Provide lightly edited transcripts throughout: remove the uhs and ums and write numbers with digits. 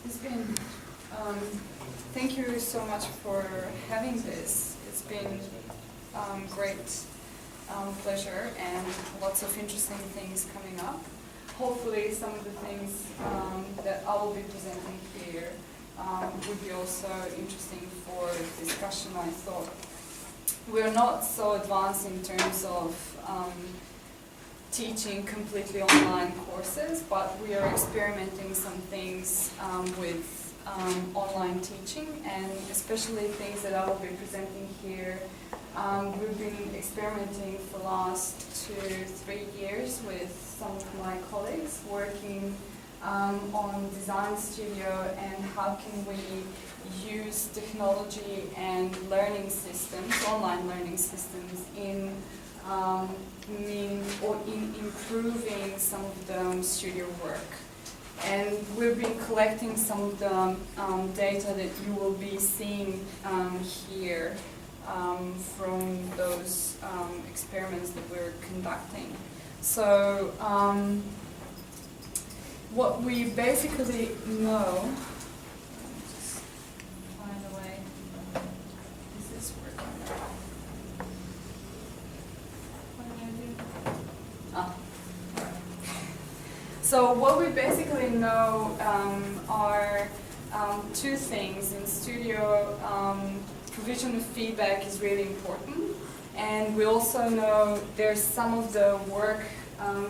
It's been, thank you so much for having this. It's been great pleasure and lots of interesting things coming up. Hopefully some of the things that I will be presenting here would be also interesting for discussion. I thought we're not so advanced in terms of teaching completely online courses, but we are experimenting some things with online teaching, and especially things that I will be presenting here. We've been experimenting for the last 2-3 years with some of my colleagues working on design studio and how can we use technology and learning systems, online learning systems in improving some of the studio work. And we've been collecting some of the data that you will be seeing here from those experiments that we're conducting. So what we basically know, just find a way, is this working? So what we basically know are two things. In studio, provision of feedback is really important, and we also know there's some of the work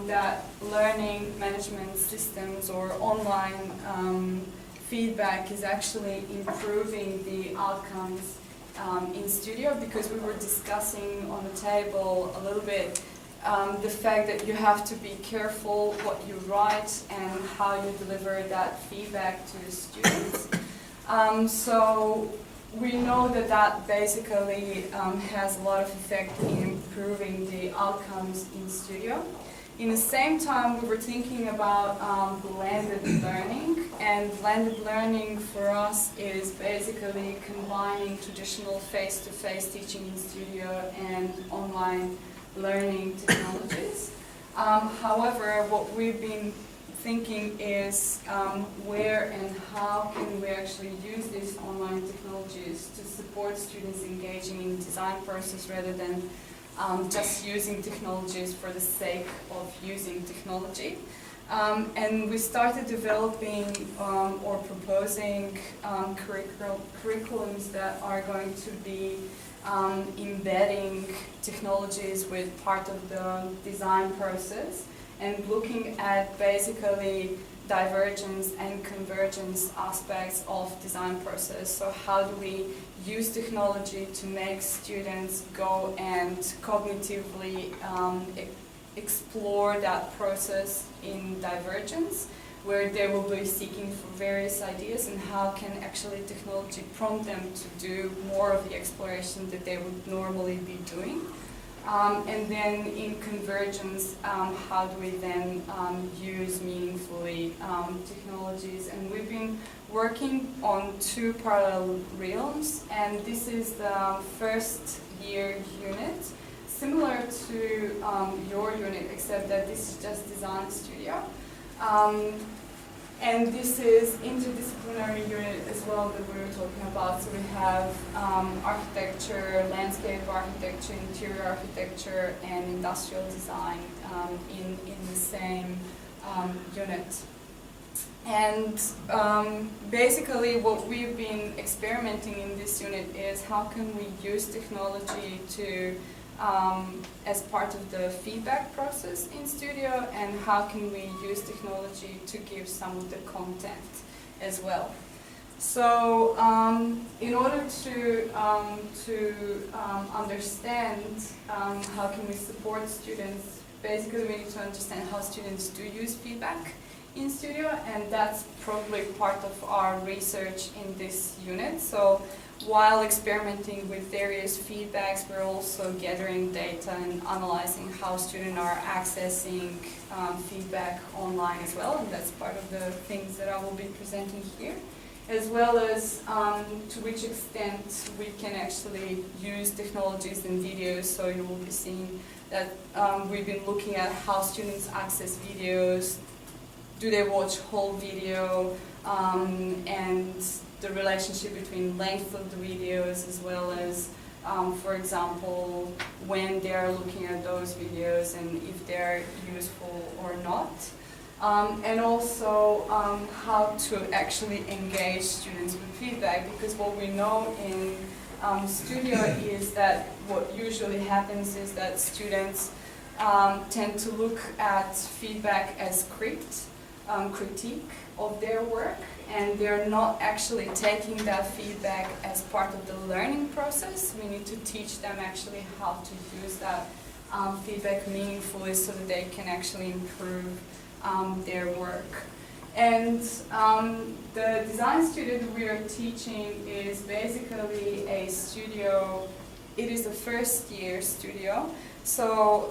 that learning management systems or online feedback is actually improving the outcomes in studio, because we were discussing on the table a little bit the fact that you have to be careful what you write and how you deliver that feedback to the students. So we know that that basically has a lot of effect in improving the outcomes in studio. In the same time, we were thinking about blended learning, and blended learning for us is basically combining traditional face-to-face teaching in studio and online learning technologies. However, what we've been thinking is where and how can we actually use these online technologies to support students engaging in the design process rather than just using technologies for the sake of using technology. And we started developing or proposing curriculums that are going to be embedding technologies with part of the design process and looking at basically divergence and convergence aspects of design process. So how do we use technology to make students go and cognitively explore that process in divergence, where they will be seeking for various ideas, and how can actually technology prompt them to do more of the exploration that they would normally be doing. And then in convergence, how do we then use meaningfully technologies? And we've been working on 2 parallel realms, and this is the first year unit, similar to your unit, except that this is just design studio. And this is interdisciplinary unit as well that we were talking about. So we have architecture, landscape architecture, interior architecture, and industrial design in the same unit. And basically what we've been experimenting in this unit is how can we use technology to as part of the feedback process in studio, and how can we use technology to give some of the content as well. So in order to understand how can we support students, basically we need to understand how students do use feedback in studio, and that's probably part of our research in this unit. So while experimenting with various feedbacks, we're also gathering data and analyzing how students are accessing feedback online as well, and that's part of the things that I will be presenting here, as well as to which extent we can actually use technologies and videos. So you will be seeing that we've been looking at how students access videos do they watch whole video, and the relationship between length of the videos as well as, for example, when they're looking at those videos and if they're useful or not. And also how to actually engage students with feedback, because what we know in Studio is that what usually happens is that students tend to look at feedback as critique of their work, and they're not actually taking that feedback as part of the learning process. We need to teach them actually how to use that feedback meaningfully so that they can actually improve their work. And the design studio that we are teaching is basically a studio. It is a first year studio. So,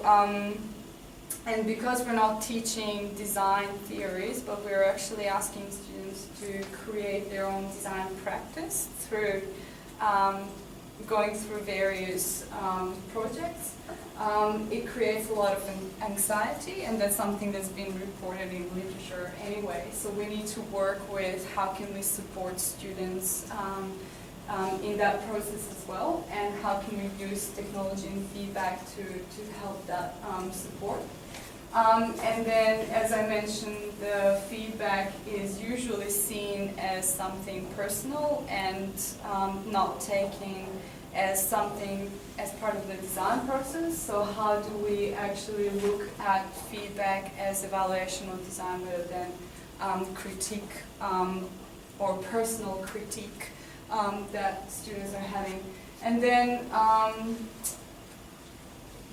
and because we're not teaching design theories, but we're actually asking students to create their own design practice through going through various projects. It creates a lot of anxiety, and that's something that's been reported in literature anyway. So we need to work with how can we support students in that process as well, and how can we use technology and feedback to help that support. And then, as I mentioned, the feedback is usually seen as something personal and not taken as something as part of the design process. So how do we actually look at feedback as evaluation of design rather than critique or personal critique that students are having? And then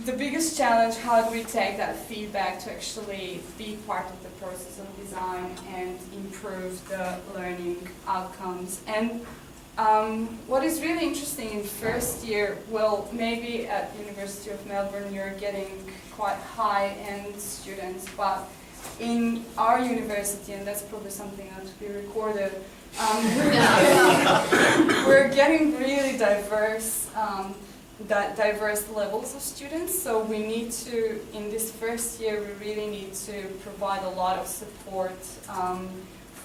the biggest challenge, how do we take that feedback to actually be part of the process of design and improve the learning outcomes? And what is really interesting in first year, well, maybe at University of Melbourne you're getting quite high-end students, but in our university, and that's probably something that to be recorded, we're getting really diverse levels of students. So we need to, in this first year, we really need to provide a lot of support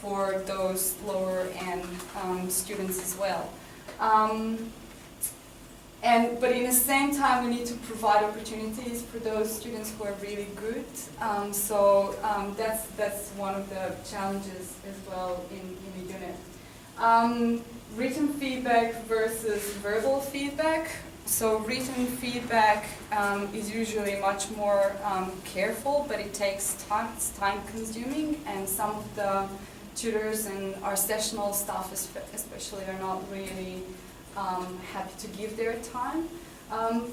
for those lower end students as well. But in the same time, we need to provide opportunities for those students who are really good. So that's one of the challenges as well in the unit. Written feedback versus verbal feedback. So written feedback is usually much more careful, but it takes time, it's time consuming, and some of the tutors and our sessional staff especially are not really happy to give their time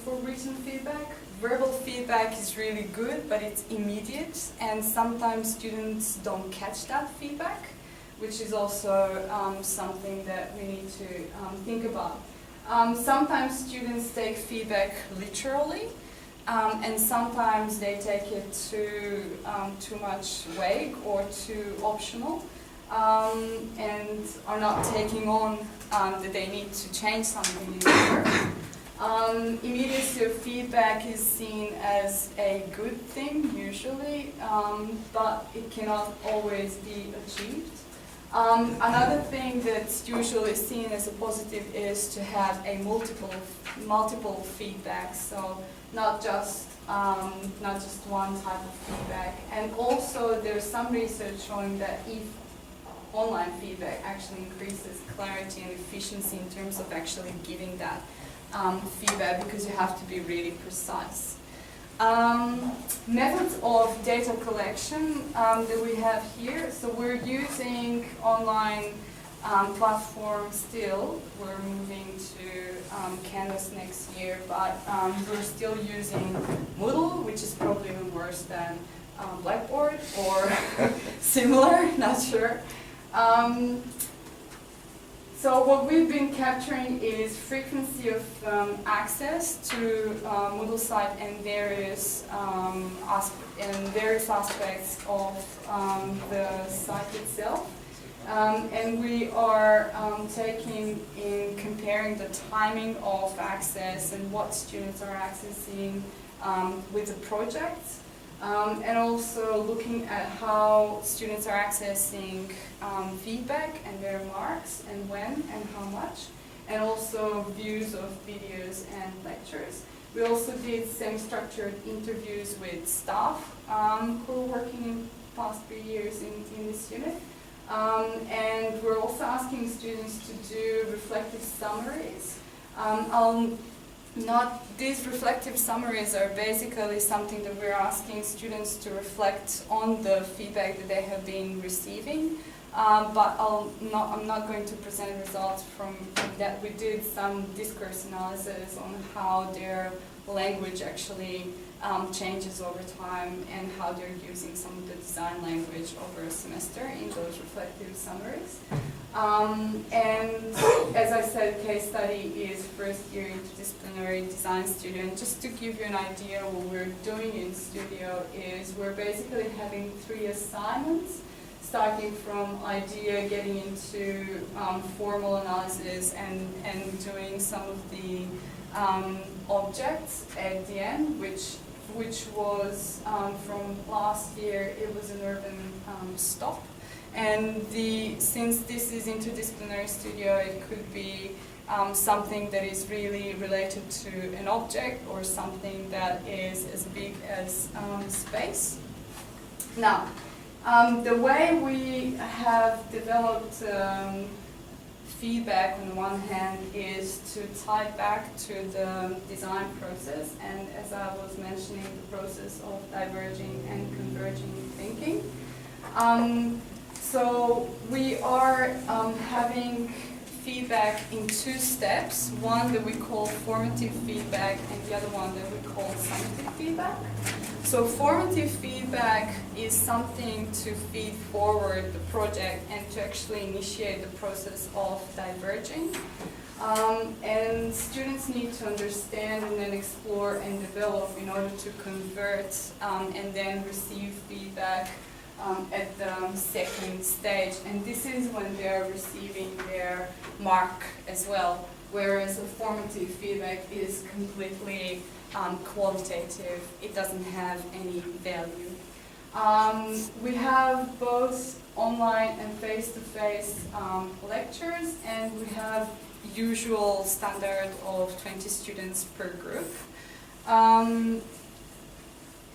for written feedback. Verbal feedback is really good, but it's immediate, and sometimes students don't catch that feedback, which is also something that we need to think about. Sometimes students take feedback literally, and sometimes they take it too much vague or too optional, and are not taking on that they need to change something in their work. Immediacy of feedback is seen as a good thing usually, but it cannot always be achieved. Another thing that's usually seen as a positive is to have a multiple feedback, so not just one type of feedback. And also there's some research showing that if online feedback actually increases clarity and efficiency in terms of actually giving that feedback, because you have to be really precise. Methods of data collection that we have here. So we're using online platforms still. We're moving to Canvas next year, but we're still using Moodle, which is probably even worse than Blackboard or similar, not sure. So what we've been capturing is frequency of access to Moodle site and various aspects of the site itself. And we are taking in comparing the timing of access and what students are accessing with the projects. and also looking at how students are accessing feedback and their marks, and when and how much, and also views of videos and lectures. We also did semi-structured interviews with staff who are working in past 3 years in this unit. And we're also asking students to do reflective summaries. These reflective summaries are basically something that we're asking students to reflect on the feedback that they have been receiving. But I'm not going to present results from that. We did some discourse analysis on how their language actually changes over time and how they're using some of the design language over a semester in those reflective summaries. And as I said, case study is first year interdisciplinary design student. Just to give you an idea, what we're doing in studio is we're basically having 3 assignments, starting from idea, getting into formal analysis, and doing some of the objects at the end, which was from last year. It was an urban stop, and since this is interdisciplinary studio, it could be something that is really related to an object or something that is as big as space. Now, the way we have developed feedback on the one hand is to tie back to the design process, and as I was mentioning, the process of diverging and converging thinking. So we are having feedback in 2 steps, one that we call formative feedback and the other one that we call summative feedback. So formative feedback is something to feed forward the project and to actually initiate the process of diverging. And students need to understand and then explore and develop in order to convert and then receive feedback at the second stage. And this is when they're receiving their mark as well, whereas a formative feedback is completely qualitative. It doesn't have any value. We have both online and face-to-face lectures, and we have usual standard of 20 students per group.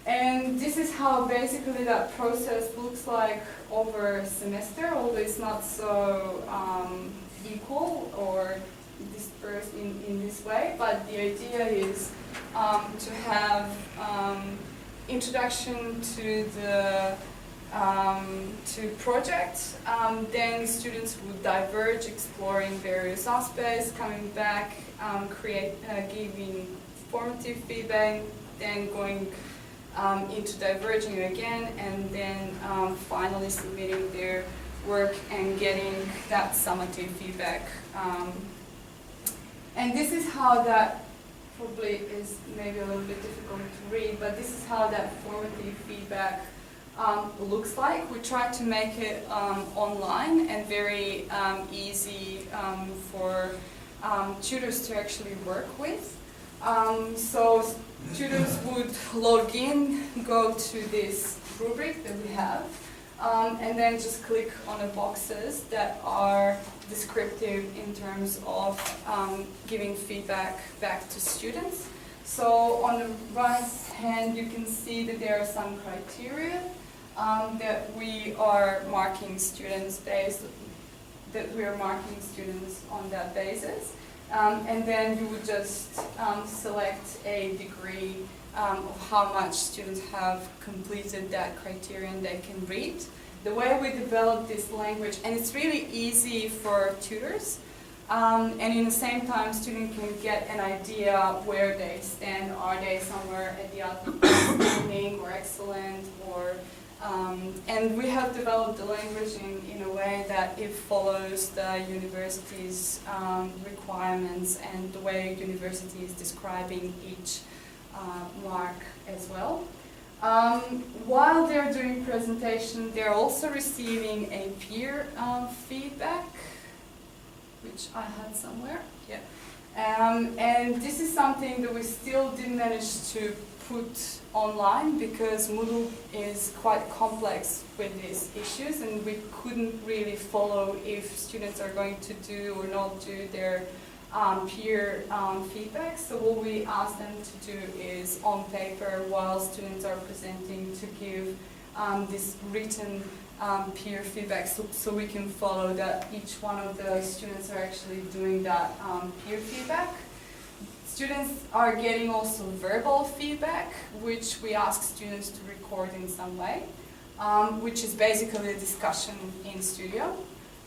And this is how basically that process looks like over a semester, although it's not so equal or dispersed in this way, but the idea is to have introduction to the project, then students would diverge, exploring various aspects, coming back, giving formative feedback, then going into diverging again, and then finally submitting their work and getting that summative feedback. And this is how that probably is maybe a little bit difficult to read, but this is how that formative feedback looks like. We try to make it online and very easy for tutors to actually work with. So tutors would log in, go to this rubric that we have, and then just click on the boxes that are descriptive in terms of giving feedback back to students. So on the right hand, you can see that there are some criteria that we are marking students on that basis. And then you would just select a degree of how much students have completed that criterion they can read. The way we develop this language, and it's really easy for tutors, and in the same time students can get an idea where they stand. Are they somewhere at the outstanding or excellent, or and we have developed the language in a way that it follows the university's requirements and the way university is describing each mark as well. While they're doing presentation, they're also receiving a peer feedback, which I had somewhere. Yeah. And this is something that we still didn't manage to put online because Moodle is quite complex with these issues, and we couldn't really follow if students are going to do or not do their peer feedback. So what we asked them to do is on paper while students are presenting to give this written peer feedback, so we can follow that each one of the students are actually doing that peer feedback. Students are getting also verbal feedback, which we ask students to record in some way, which is basically a discussion in studio.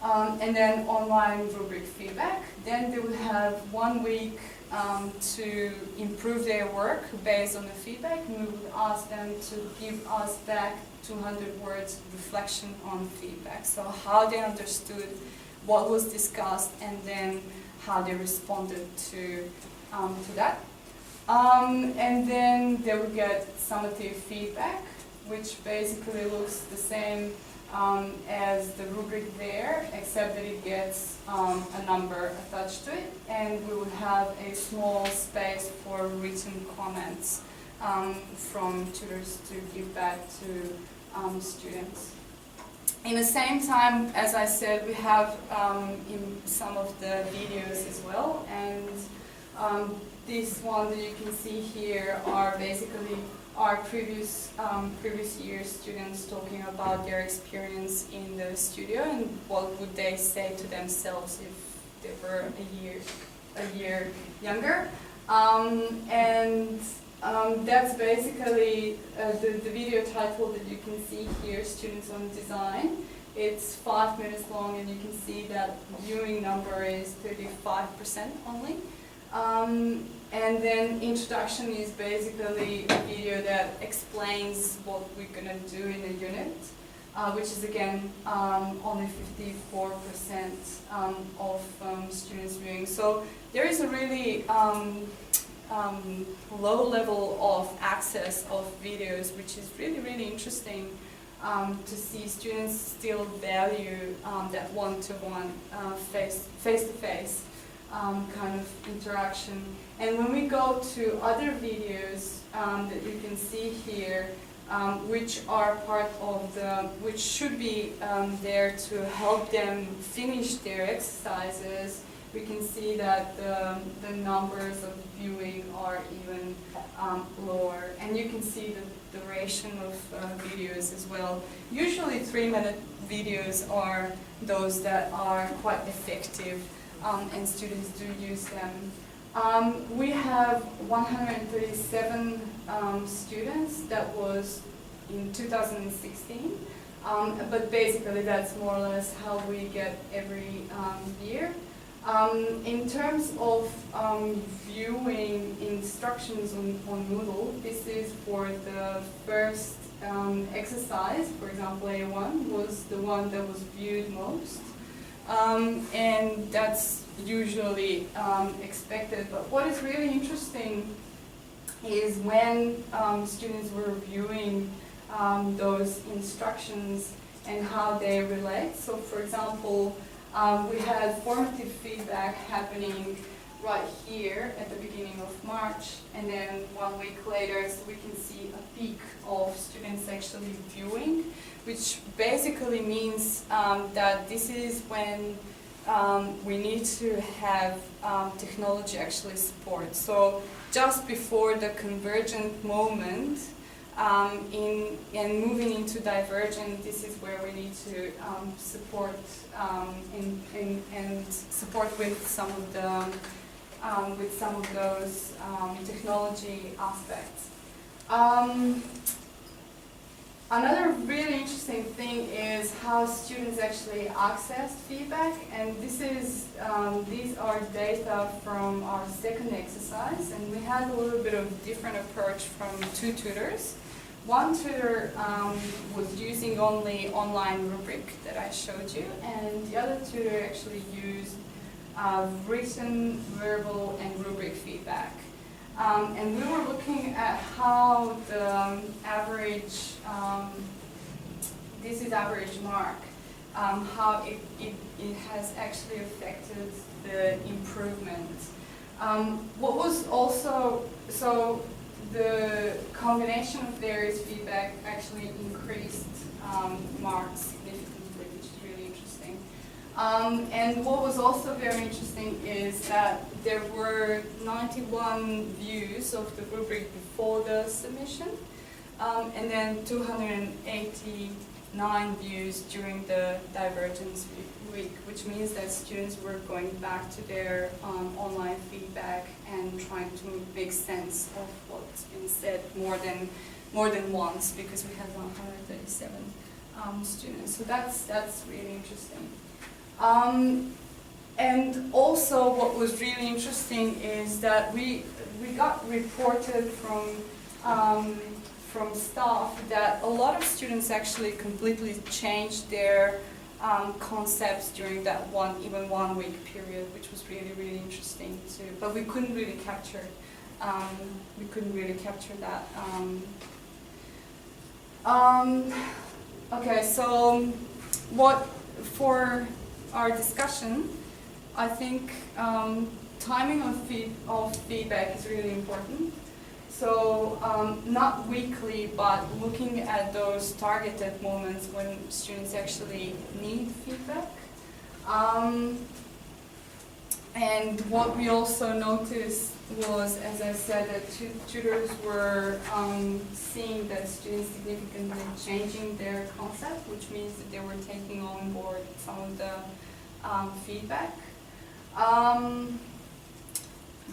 And then online rubric feedback. Then they will have 1 week to improve their work based on the feedback, and we would ask them to give us back 200 words reflection on feedback. So how they understood what was discussed and then how they responded to that. And then they will get summative feedback, which basically looks the same as the rubric there, except that it gets a number attached to it, and we will have a small space for written comments from tutors to give back to students. In the same time, as I said, we have in some of the videos as well, and this one that you can see here are basically our previous year students talking about their experience in the studio and what would they say to themselves if they were a year younger. That's basically the video title that you can see here, Students on Design. It's 5 minutes long, and you can see that viewing number is 35% only. And then introduction is basically a video that explains what we're going to do in a unit, which is again only 54% of students viewing. So there is a really low level of access of videos, which is really, really interesting to see students still value that one-to-one, face-to-face kind of interaction. And when we go to other videos that you can see here, which are part of which should be there to help them finish their exercises, we can see that the numbers of viewing are even lower. And you can see the duration of videos as well. Usually 3-minute videos are those that are quite effective, and students do use them. We have 137 students. That was in 2016, but basically that's more or less how we get every year. In terms of viewing instructions on Moodle, this is for the first exercise. For example, A1 was the one that was viewed most. And that's usually expected. But what is really interesting is when students were reviewing those instructions and how they relate. So for example, we had formative feedback happening right here at the beginning of March, and then 1 week later, so we can see a peak of students actually viewing, which basically means that this is when we need to have technology actually support. So just before the convergent moment, and moving into divergent, this is where we need to support and support with some of those technology aspects. Another really interesting thing is how students actually access feedback, and these are data from our second exercise, and we had a little bit of different approach from 2 tutors. One tutor was using only online rubric that I showed you, and the other tutor actually used written, verbal, and rubric feedback. And we were looking at how the average, this is average mark, how it has actually affected the improvement. What was also, so the combination of various feedback actually increased marks significantly, which is really interesting. And what was also very interesting is that there were 91 views of the rubric before the submission, and then 289 views during the divergence week, which means that students were going back to their online feedback and trying to make sense of what's been said more than once, because we had 137 students. So that's really interesting. And also what was really interesting is that we got reported from staff that a lot of students actually completely changed their concepts during that even 1 week period, which was really, really interesting too. But we couldn't really capture that. Okay, so what for our discussion, I think timing of feedback is really important. So not weekly, but looking at those targeted moments when students actually need feedback. And what we also noticed was, as I said, that tutors were seeing that students significantly changing their concept, which means that they were taking on board some of the feedback.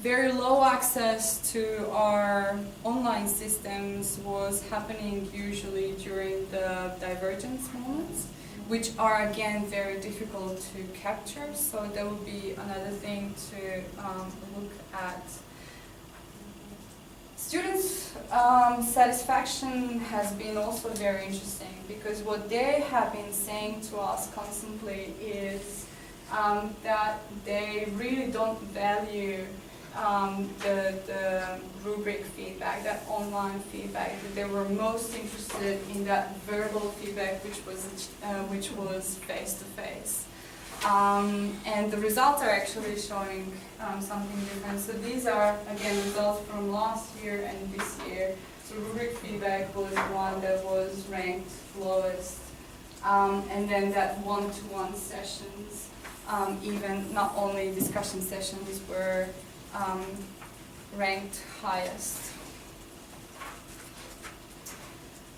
Very low access to our online systems was happening usually during the divergence moments, which are again very difficult to capture. So that would be another thing to look at. Students' satisfaction has been also very interesting, because what they have been saying to us constantly is that they really don't value the rubric feedback, that online feedback. That they were most interested in that verbal feedback, which was face to face. And the results are actually showing something different. So these are again results from last year and this year. So rubric feedback was one that was ranked lowest, and then that one-to-one sessions, even not only discussion sessions, were ranked highest.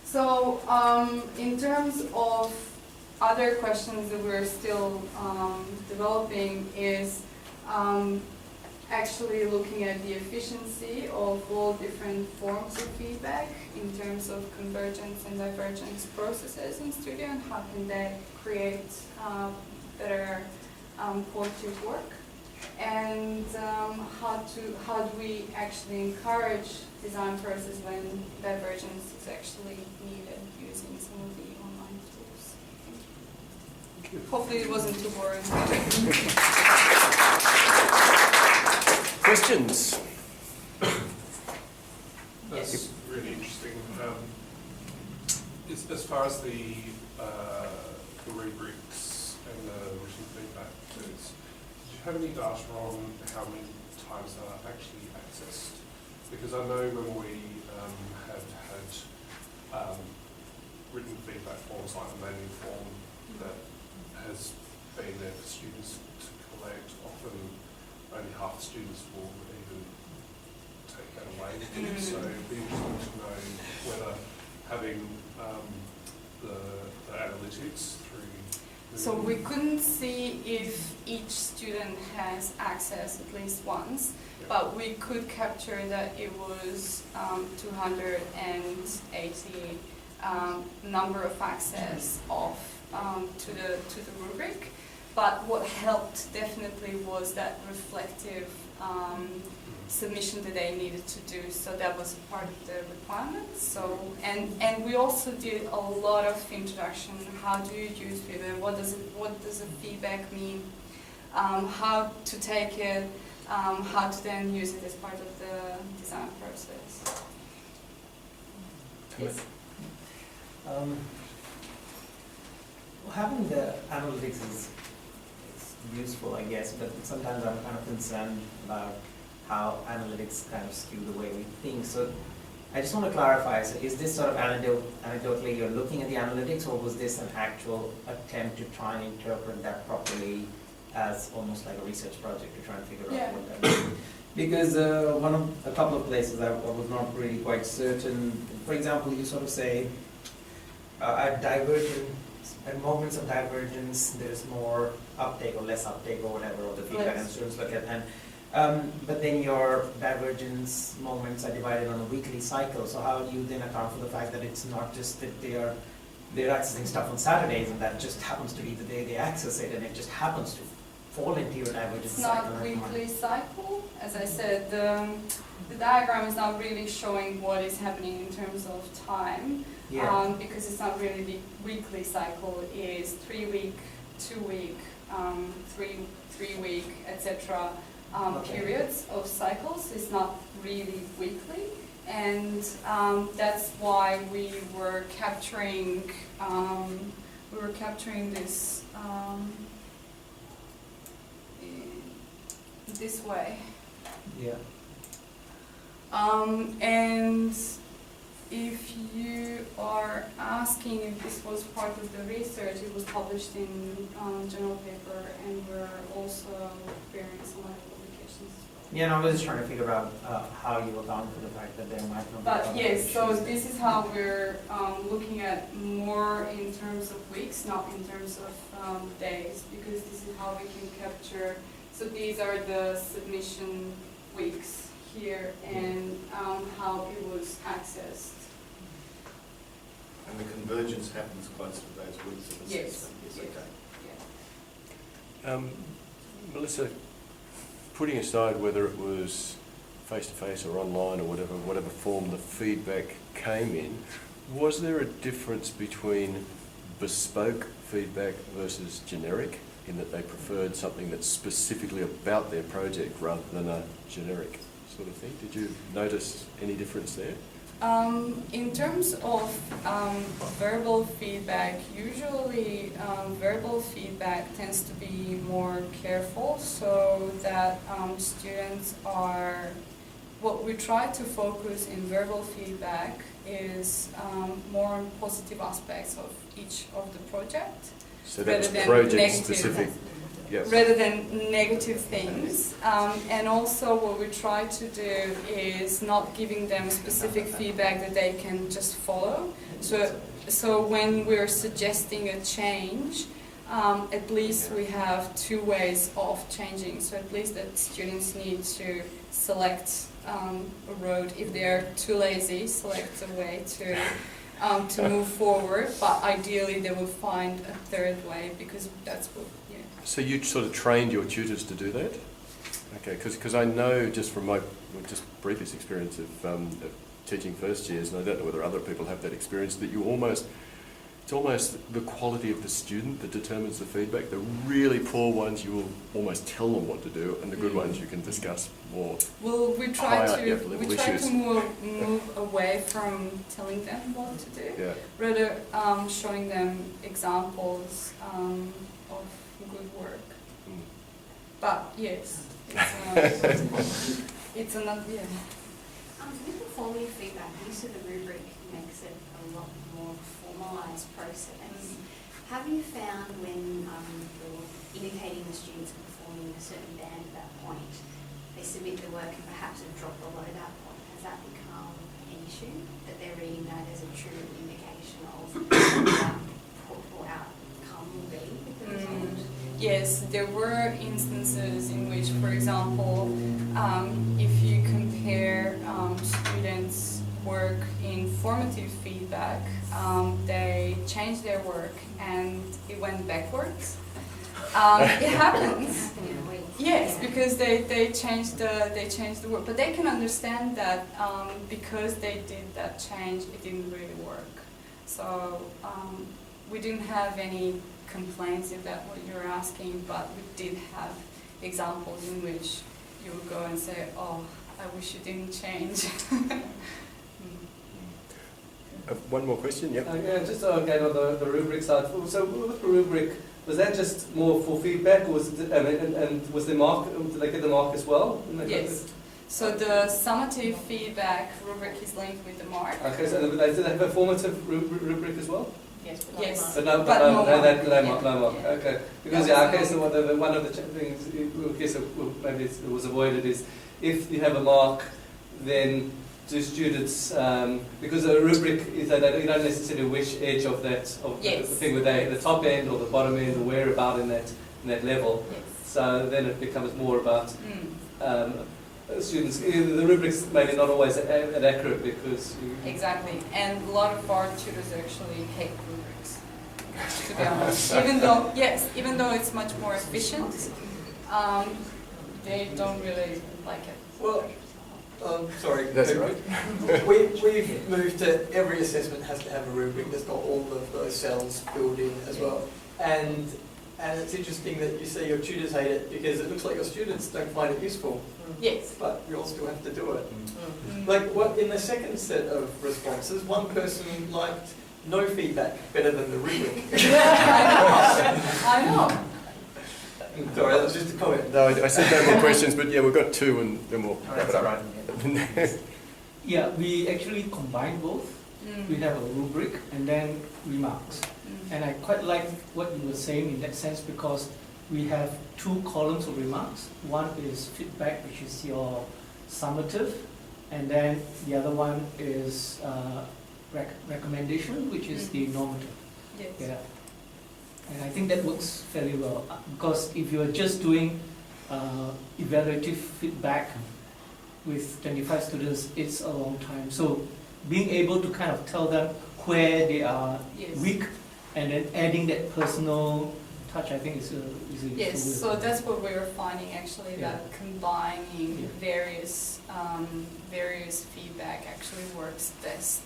So in terms of other questions that we're still developing is actually looking at the efficiency of all different forms of feedback in terms of convergence and divergence processes in studio, and how can they create better quality of work. And how do we actually encourage design process when divergence is actually needed using some of the online tools. Thank you. Hopefully it wasn't too boring. Questions? That's really interesting. As far as the rubrics and the written feedback goes, do you have any data on how many times they are actually accessed? Because I know when we have had written feedback forms like the manual form that has been there for students to collect, often only half the students will even take that away with them. So it'd be interesting to know whether having the analytics through... So we couldn't see if each student has access at least once, but we could capture that it was 280 number of access of to the rubric. But what helped definitely was that reflective submission that they needed to do. So that was part of the requirements. So and we also did a lot of introduction. How do you use feedback? What does the feedback mean? How to take it? How to then use it as part of the design process. Yes. Having the analytics is useful, I guess, but sometimes I'm kind of concerned about how analytics kind of skew the way we think. So I just want to clarify, so is this sort of anecdotally you're looking at the analytics, or was this an actual attempt to try and interpret that properly as almost like a research project to try and figure out what that means? Because a couple of places I was not really quite certain. For example, you sort of say at moments of divergence, there's more uptake or less uptake or whatever of the feedback, and students look at, and but then your divergence moments are divided on a weekly cycle. So how do you then account for the fact that it's not just that they're accessing stuff on Saturdays and that just happens to be the day they access it, and it just happens to fall into your divergence cycle? It's not weekly cycle. As I said, the diagram is not really showing what is happening in terms of time, because it's not really the weekly cycle. It is 3 week, 2 week, 3 week, etc. Periods of cycles. It's not really weekly, and that's why we were capturing this this way. Yeah. And if you are asking if this was part of the research, it was published in journal paper, and we're also preparing some other publications as well. Yeah, no, I was just trying to figure out how you account for the fact that there might not be. But yes, so this is how we're looking at more in terms of weeks, not in terms of days, because this is how we can capture. So these are the submission weeks here, and how it was accessed. And the convergence happens close to those weeks of assessment. Yes. Okay. Melissa, putting aside whether it was face-to-face or online or whatever form the feedback came in, was there a difference between bespoke feedback versus generic, in that they preferred something that's specifically about their project rather than a generic sort of thing? Did you notice any difference there? In terms of verbal feedback, usually verbal feedback tends to be more careful, so that students are, what we try to focus in verbal feedback is more on positive aspects of each of the project. So that's project specific. Yes. Rather than negative things. And also what we try to do is not giving them specific feedback that they can just follow. So when we're suggesting a change, at least we have 2 ways of changing. So at least that students need to select a road. If they're too lazy, select a way to move forward. But ideally they will find a 3rd way, because that's what. So you sort of trained your tutors to do that? Okay, because I know just from my previous experience of teaching first years, and I don't know whether other people have that experience, that it's almost the quality of the student that determines the feedback. The really poor ones, you will almost tell them what to do, and the good ones you can discuss more. Well, we try to move away from telling them what to do, rather showing them examples of good work. But yes, it's another, With the quality feedback, use of the rubric makes it a lot more formalised process. Have you found when you're indicating the students are performing a certain band at that point, they submit the work and perhaps have dropped below that point? Has that become an issue, that they're reading that as a true indication of what outcome will be with the result? Yes, there were instances in which, for example, if you compare students' work in formative feedback, they changed their work and it went backwards. It happens. Yes, because they changed the work, but they can understand that because they did that change, it didn't really work. So we didn't have any complaints, if that's what you're asking, but we did have examples in which you would go and say, oh, I wish you didn't change. One more question, yep. Just again on the rubric side. So with the rubric, was that just more for feedback, or was it, and was the mark, did they get the mark as well? Yes. So the summative feedback rubric is linked with the mark. Okay, so do they have a formative rubric as well? Yes, but Yes. But no, But no, no no, mark. no mark. Yeah. Okay, because Yeah, okay, there's so one of the things, okay, so maybe it was avoided is if you have a mark, then do students, because a rubric is that you don't necessarily which edge of that of Yes. the thing with the top end or the bottom end or where about in that level. Yes. So then it becomes more about Mm. students. The rubrics maybe not always accurate because Exactly, and a lot of our tutors actually hate rubrics, to be honest. Even though it's much more efficient, they don't really like it. Well, sorry. That's right. We've moved to every assessment has to have a rubric that's got all of those cells filled in as well. And it's interesting that you say your tutors hate it because it looks like your students don't find it useful, Yes. but you all still have to do it. Mm. Like what in the second set of responses, one person liked no feedback better than the rubric. I know. Sorry, that was just a comment. No, I said no more questions, but yeah, we've got two and then we'll wrap That's it all up. right. Yeah, we actually combine both. Mm. We have a rubric and then remarks. Mm. And I quite like what you were saying in that sense because we have two columns of remarks. One is feedback, which is your summative, and then the other one is recommendation, which is the normative. Yes. Yeah. And I think that works fairly well because if you are just doing evaluative feedback with 25 students, it's a long time. So being able to kind of tell them where they are Yes. weak and then adding that personal touch, I think is a Yes, useful so way. that's what we were finding actually, Yeah. that combining Yeah. various feedback actually works best.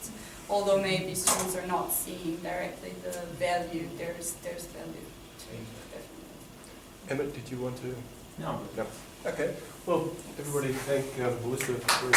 Although maybe students are not seeing directly the value, there's value to it, definitely. Emmett, did you want to? No. No. Okay. Well, everybody thank Melissa for